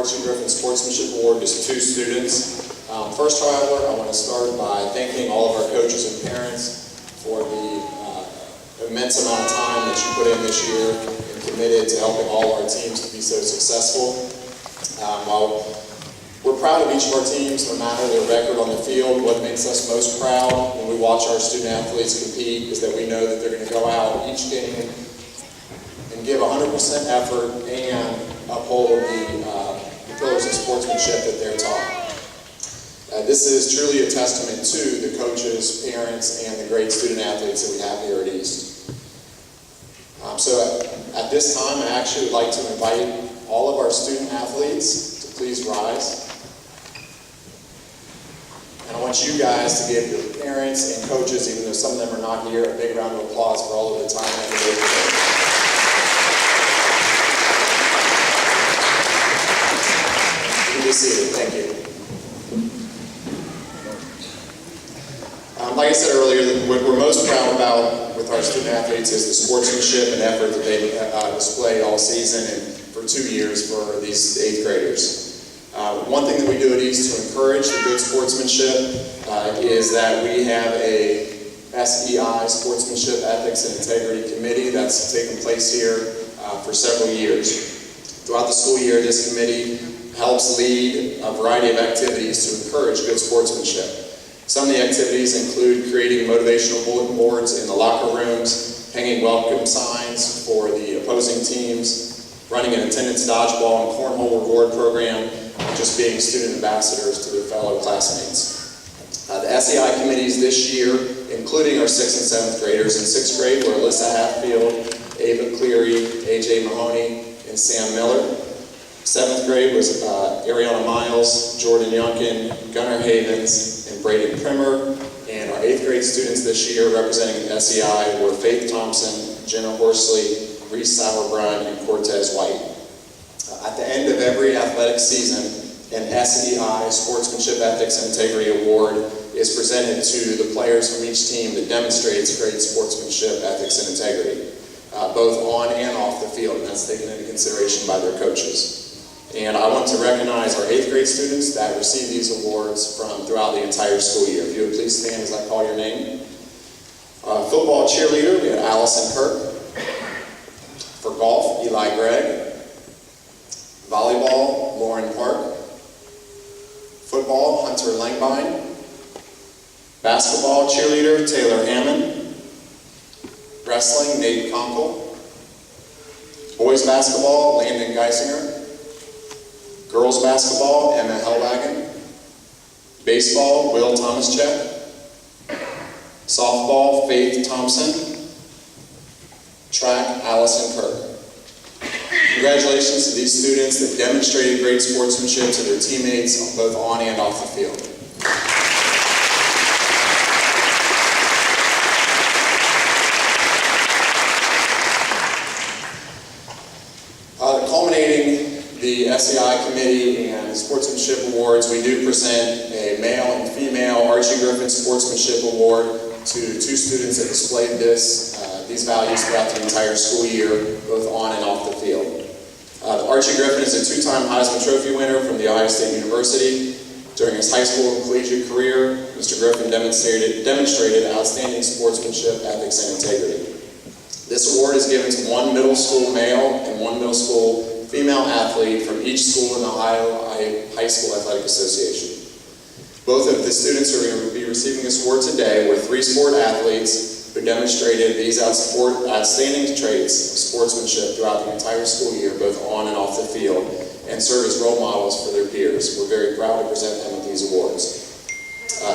Archie Griffin Sportsmanship Award goes to 2 students. First, however, I want to start by thanking all of our coaches and parents for the immense amount of time that you put in this year and committed to helping all our teams to be so successful. While we're proud of each of our teams, no matter their record on the field, what makes us most proud when we watch our student athletes compete is that we know that they're going to go out each game and give 100% effort and uphold the pillars of sportsmanship that they're taught. This is truly a testament to the coaches, parents, and the great student athletes that we have here at East. So at this time, I actually would like to invite all of our student athletes to please rise. And I want you guys to give your parents and coaches, even though some of them are not here, a big round of applause for all of the time that they gave today. You can be seated. Thank you. Like I said earlier, what we're most proud about with our student athletes is the sportsmanship and effort that they displayed all season and for 2 years for these 8th graders. One thing that we do at East to encourage the good sportsmanship is that we have a SEI Sportsmanship, Ethics, and Integrity Committee that's taken place here for several years. Throughout the school year, this committee helps lead a variety of activities to encourage good sportsmanship. Some of the activities include creating motivational bulletin boards in the locker rooms, hanging welcome signs for the opposing teams, running an attendance dodgeball and cornhole reward program, and just being student ambassadors to their fellow classmates. The SEI committees this year, including our 6th and 7th graders. In 6th grade were Alyssa Hatfield, Ava Cleary, AJ Mahoney, and Sam Miller. 7th grade was Ariana Miles, Jordan Yunkin, Gunnar Havens, and Braden Primer. And our 8th grade students this year representing the SEI were Faith Thompson, Jenna Horsley, Reese Sauerbrunn, and Cortez White. At the end of every athletic season, an SEI Sportsmanship, Ethics, and Integrity Award is presented to the players from each team that demonstrates great sportsmanship, ethics, and integrity, both on and off the field, and that's taken into consideration by their coaches. And I want to recognize our 8th grade students that receive these awards from throughout the entire school year. If you would please stand as I call your name. Football cheerleader, we have Allison Kirk. For golf, Eli Gregg. Volleyball, Lauren Park. Football, Hunter Langbine. Basketball cheerleader, Taylor Hammond. Wrestling, Nate Conkle. Boys basketball, Landon Geisinger. Girls basketball, Emma Hellwagen. Baseball, Will Thomaschek. Softball, Faith Thompson. Track, Allison Kirk. Congratulations to these students that demonstrated great sportsmanship to their teammates, both on and off the field. Culminating the SEI committee and the sportsmanship awards, we do present a male and female Archie Griffin Sportsmanship Award to 2 students that displayed these values throughout the entire school year, both on and off the field. Archie Griffin is a 2-time Heisman Trophy winner from The Ohio State University. During his high school and collegiate career, Mr. Griffin demonstrated outstanding sportsmanship, ethics, and integrity. This award is given to 1 middle school male and 1 middle school female athlete from each school in the Ohio High School Athletic Association. Both of the students who are going to be receiving this award today were 3 sport athletes who demonstrated these outstanding traits of sportsmanship throughout the entire school year, both on and off the field, and serve as role models for their peers. We're very proud to present them with these awards.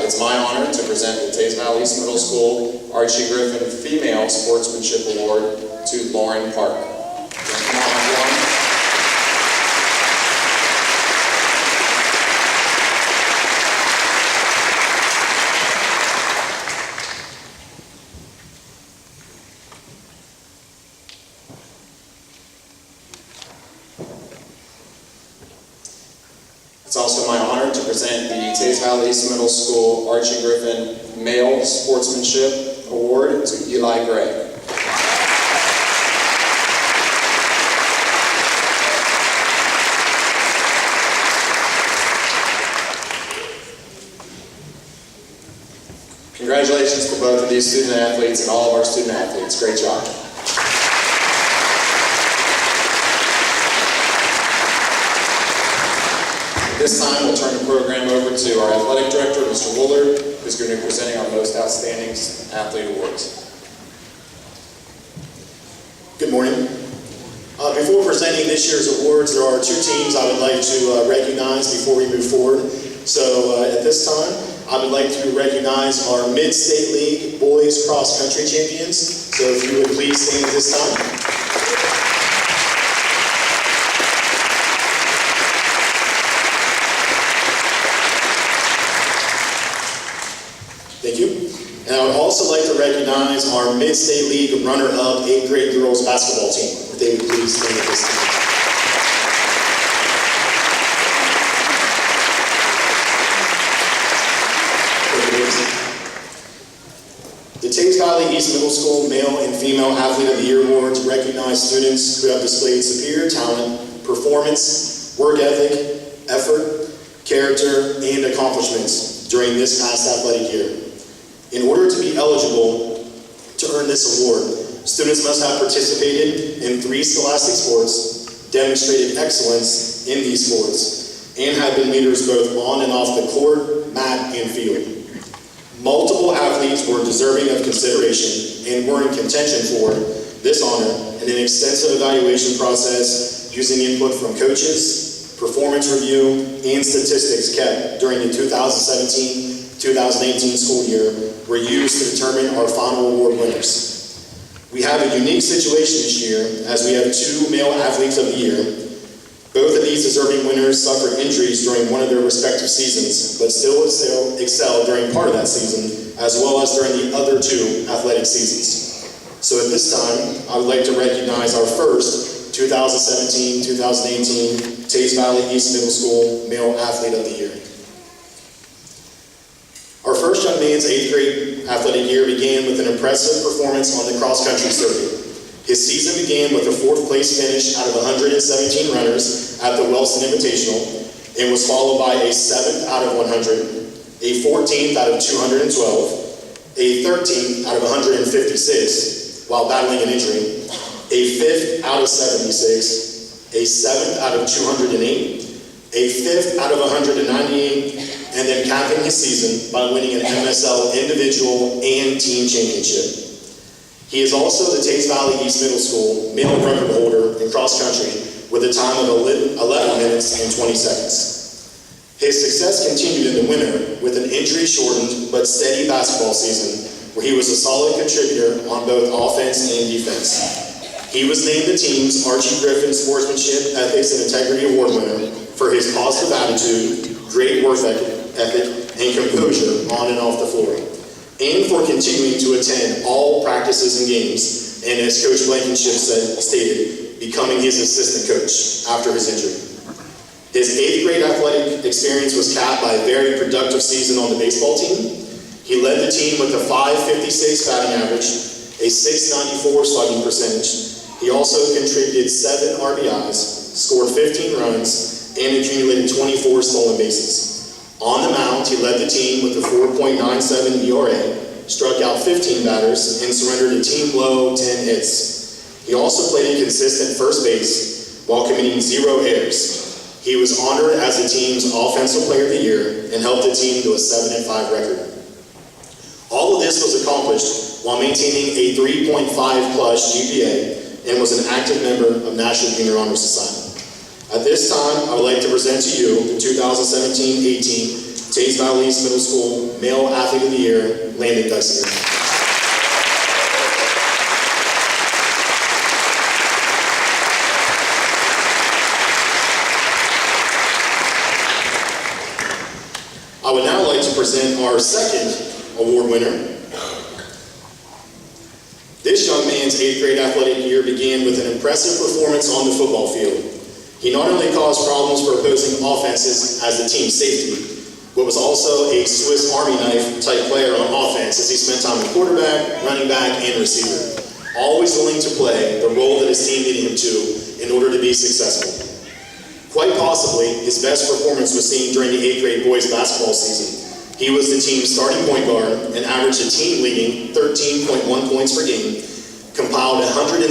It's my honor to present the Tays Valley East Middle School Archie Griffin Female Sportsmanship Award to Lauren Park. It's also my honor to present the Tays Valley East Middle School Archie Griffin Male Sportsmanship Award to Eli Gregg. Congratulations to both of these student athletes and all of our student athletes. Great job. At this time, we'll turn the program over to our athletic director, Mr. Woolard, who's going to be presenting our Most Outstanding Athlete Awards. Good morning. Before presenting this year's awards, there are two teams I would like to recognize before we move forward. So at this time, I would like to recognize our Mid-State League Boys Cross Country Champions. So if you would please stand at this time. Thank you. And I would also like to recognize our Mid-State League runner-up 8th grade girls basketball team. If they would please stand at this time. The Thames Valley East Middle School Male and Female Athlete of the Year Awards recognize students who have displayed superior talent, performance, work ethic, effort, character, and accomplishments during this past athletic year. In order to be eligible to earn this award, students must have participated in 3 scholastic sports, demonstrated excellence in these sports, and have been leaders both on and off the court, mat, and field. Multiple athletes were deserving of consideration and were in contention for this honor in an extensive evaluation process using input from coaches, performance review, and statistics kept during the 2017-2018 school year were used to determine our final award winners. We have a unique situation this year as we have 2 male athletes of the year. Both of these deserving winners suffered injuries during one of their respective seasons, but still excelled during part of that season, as well as during the other 2 athletic seasons. So at this time, I would like to recognize our first 2017-2018 Thames Valley East Middle School Male Athlete of the Year. Our first young man's 8th grade athletic year began with an impressive performance on the cross-country circuit. His season began with a 4th place finish out of 117 runners at the Wellston Invitational and was followed by a 7th out of 100, a 14th out of 212, a 13th out of 156 while battling an injury, a 5th out of 76, a 7th out of 208, a 5th out of 198, and then capping his season by winning an MSL individual and team championship. He is also the Thames Valley East Middle School male record holder in cross country with a time of 11 minutes and 20 seconds. His success continued in the winter with an injury-shortened but steady basketball season where he was a solid contributor on both offense and defense. He was named the team's Archie Griffin Sportsmanship, Ethics, and Integrity Award winner for his positive attitude, great work ethic, and composure on and off the floor, and for continuing to attend all practices and games, and as Coach Blankenship stated, becoming his assistant coach after his injury. His 8th grade athletic experience was capped by a very productive season on the baseball team. He led the team with a .556 batting average, a .694 slugging percentage. He also contributed 7 RBIs, scored 15 runs, and accumulated 24 stolen bases. On the mound, he led the team with a 4.97 ERA, struck out 15 batters, and surrendered a team-low 10 hits. He also played a consistent first base while committing 0 errors. He was honored as the team's Offensive Player of the Year and helped the team to a 7-5 record. All of this was accomplished while maintaining a 3.5 plus GPA and was an active member of National Junior Honor Society. At this time, I would like to present to you the 2017-18 Thames Valley East Middle School Male Athlete of the Year, Landon Dysinger. I would now like to present our second award winner. This young man's 8th grade athletic year began with an impressive performance on the football field. He not only caused problems for opposing offenses as the team's safety, but was also a Swiss Army knife type player on offense as he spent time at quarterback, running back, and receiver, always willing to play the role that his team needed him to in order to be successful. Quite possibly, his best performance was seen during the 8th grade boys basketball season. He was the team's starting point guard and averaged a team-leading 13.1 points per game, compiled 171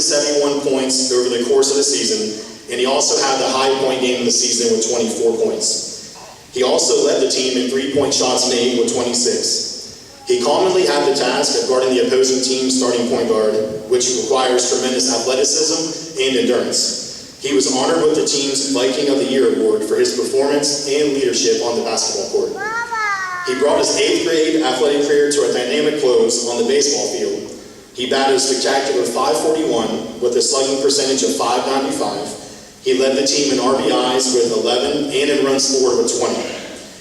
points over the course of the season, and he also had the high point game of the season with 24 points. He also led the team in three-point shots made with 26. He commonly had the task of guarding the opposing team's starting point guard, which requires tremendous athleticism and endurance. He was honored with the team's Viking of the Year award for his performance and leadership on the basketball court. He brought his 8th grade athletic career to a dynamic close on the baseball field. He batted a spectacular .541 with a slugging percentage of .595. He led the team in RBIs with 11 and in runs scored with 20.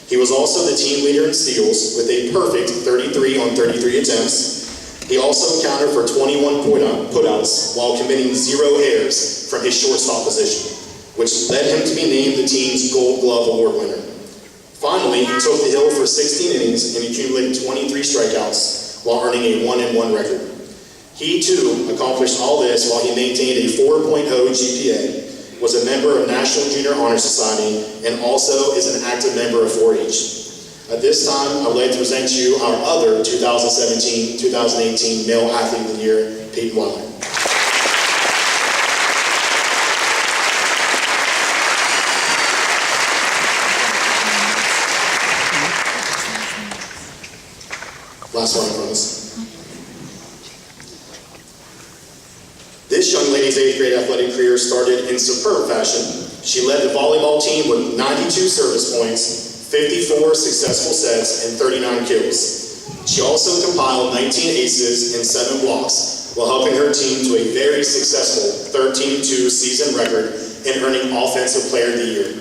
He was also the team leader in steals with a perfect 33 on 33 attempts. He also accounted for 21 putouts while committing 0 errors from his shortstop position, which led him to be named the team's Gold Glove Award winner. Finally, he took the hill for 16 innings and accumulated 23 strikeouts while earning a 1-1 record. He, too, accomplished all this while he maintained a 4.0 GPA, was a member of National Junior Honor Society, and also is an active member of 4-H. At this time, I would like to present you our other 2017-2018 Male Athlete of the Year, Peyton Weiler. Last one, I promise. This young lady's 8th grade athletic career started in superb fashion. She led the volleyball team with 92 service points, 54 successful sets, and 39 kills. She also compiled 19 aces and 7 blocks, while helping her team to a very successful 13-2 season record and earning Offensive Player of the Year.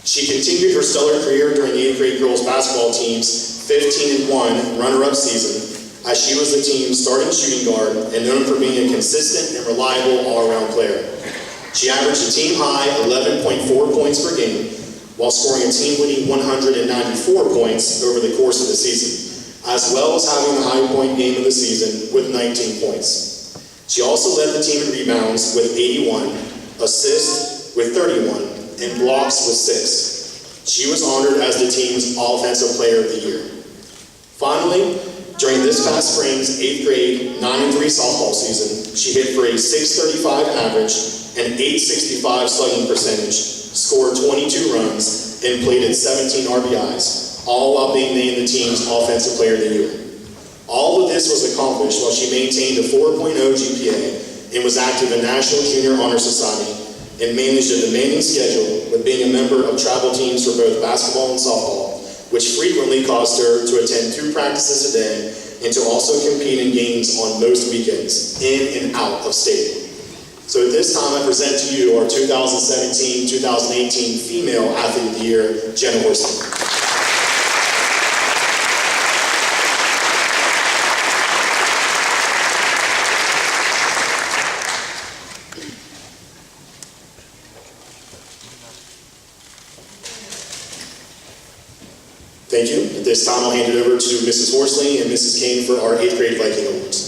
She continued her stellar career during the 8th grade girls basketball team's 15-1 runner-up season, as she was the team's starting shooting guard and known for being a consistent and reliable all-around player. She averaged a team-high 11.4 points per game, while scoring a team-leading 194 points over the course of the season, as well as having the high point game of the season with 19 points. She also led the team in rebounds with 81, assists with 31, and blocks with 6. She was honored as the team's Offensive Player of the Year. Finally, during this past spring's 8th grade 9-3 softball season, she hit for a .635 average and .865 slugging percentage, scored 22 runs, and plated 17 RBIs, all while being named the team's Offensive Player of the Year. All of this was accomplished while she maintained a 4.0 GPA and was active in National Junior Honor Society and managed a demanding schedule with being a member of travel teams for both basketball and softball, which frequently caused her to attend 2 practices a day and to also compete in games on most weekends, in and out of state. So at this time, I present to you our 2017-2018 Female Athlete of the Year, Jenna Horsley. Thank you. At this time, I'll hand it over to Mrs. Horsley and Mrs. Kane for our 8th grade Viking Awards.